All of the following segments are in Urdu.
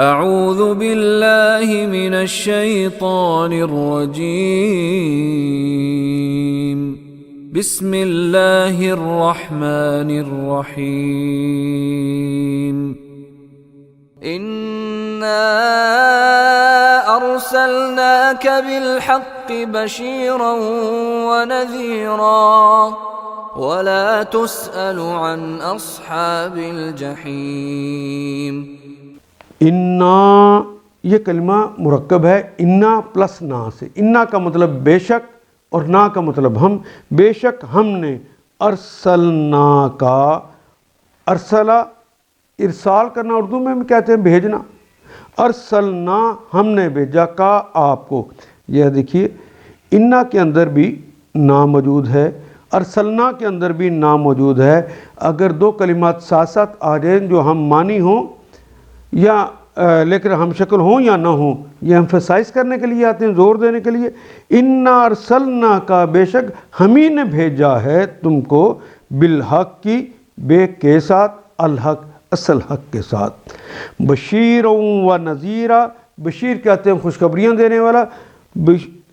اعوذ باللہ من الشیطان الرجیم بسم اللہ الرحمن الرحیم انا ارسلناک بالحق بشیرا ونذیرا ولا تسأل عن اصحاب الجحیم۔ انا یہ کلمہ مرکب ہے انا پلس نا سے۔ انا کا مطلب بے شک اور نا کا مطلب ہم۔ بے شک ہم نے ارسلنا کا، ارسلہ ارسال کرنا اردو میں ہم کہتے ہیں بھیجنا۔ ارسلنا ہم نے بھیجا کا آپ کو۔ یہ دیکھیے انا کے اندر بھی نا موجود ہے، ارسلنا کے اندر بھی نا موجود ہے۔ اگر دو کلمات ساتھ ساتھ آ جائیں جو ہم معنی ہوں یا لیکن ہم شکل ہوں یا نہ ہوں، یہ ایمفیسائز کرنے کے لیے آتے ہیں، زور دینے کے لیے۔ انا ارسلنا کا، بے شک ہم ہی نے بھیجا ہے تم کو، بالحق کی، بے کے ساتھ، الحق اصل حق کے ساتھ، بشیر و نذیرہ۔ بشیر کہتے ہیں خوشخبریاں دینے والا،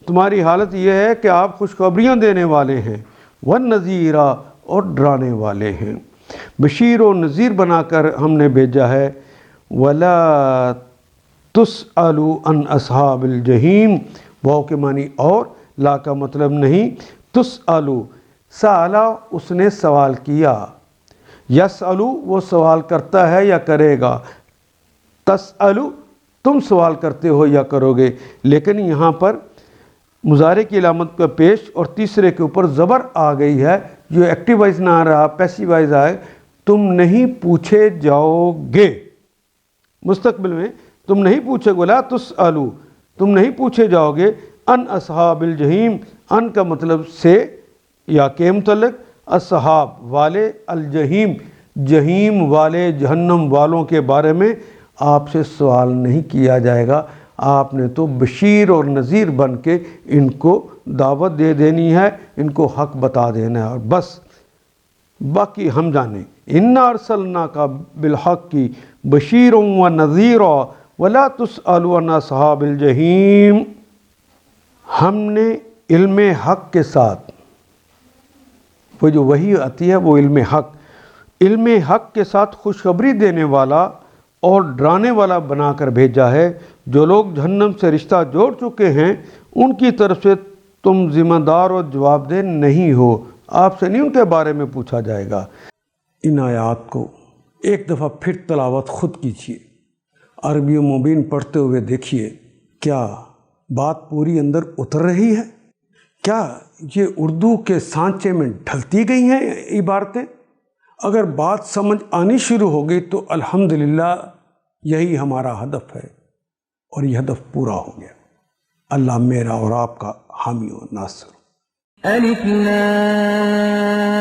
تمہاری حالت یہ ہے کہ آپ خوشخبریاں دینے والے ہیں، ونذیرہ اور ڈرانے والے ہیں۔ بشیر و نذیر بنا کر ہم نے بھیجا ہے۔ وَلَا تُسْأَلُوا عَنْ أَصْحَابِ الْجَحِيمِ، واو کے معنی اور، لا کا مطلب نہیں۔ تُسْأَلُوا، سألا اس نے سوال کیا، یسألو وہ سوال کرتا ہے یا کرے گا، تسألو تم سوال کرتے ہو یا کرو گے۔ لیکن یہاں پر مضارع کی علامت کا پیش اور تیسرے کے اوپر زبر آ گئی ہے، جو ایکٹیو وائز نہ آ رہا، پیسیو وائز آئے، تم نہیں پوچھے جاؤ گے۔ مستقبل میں تم نہیں پوچھے گے، لا تسألو تم نہیں پوچھے جاؤ گے، ان اصحاب الجحیم، ان کا مطلب سے یا کے متعلق، اصحاب والے، الجحیم جہیم والے، جہنم والوں کے بارے میں آپ سے سوال نہیں کیا جائے گا۔ آپ نے تو بشیر اور نذیر بن کے ان کو دعوت دے دینی ہے، ان کو حق بتا دینا ہے، اور بس باقی ہم جانیں۔ انا ارسلنا کا بالحق کی بشیر و نذیرا ولا تسألوا عن اصحاب الجحیم۔ ہم نے علم حق کے ساتھ، وہ جو وحی آتی ہے وہ علم حق کے ساتھ خوشخبری دینے والا اور ڈرانے والا بنا کر بھیجا ہے۔ جو لوگ جہنم سے رشتہ جوڑ چکے ہیں ان کی طرف سے تم ذمہ دار اور جواب دہ نہیں ہو، آپ سے نہیں ان کے بارے میں پوچھا جائے گا۔ ان آیات کو ایک دفعہ پھر تلاوت خود کیجیے، عربی مبین پڑھتے ہوئے دیکھیے، کیا بات پوری اندر اتر رہی ہے؟ کیا یہ اردو کے سانچے میں ڈھلتی گئی ہیں عبارتیں؟ اگر بات سمجھ آنی شروع ہو گئی تو الحمدللہ یہی ہمارا ہدف ہے، اور یہ ہدف پورا ہو گیا۔ اللہ میرا اور آپ کا حامی و ناصر۔ الف لام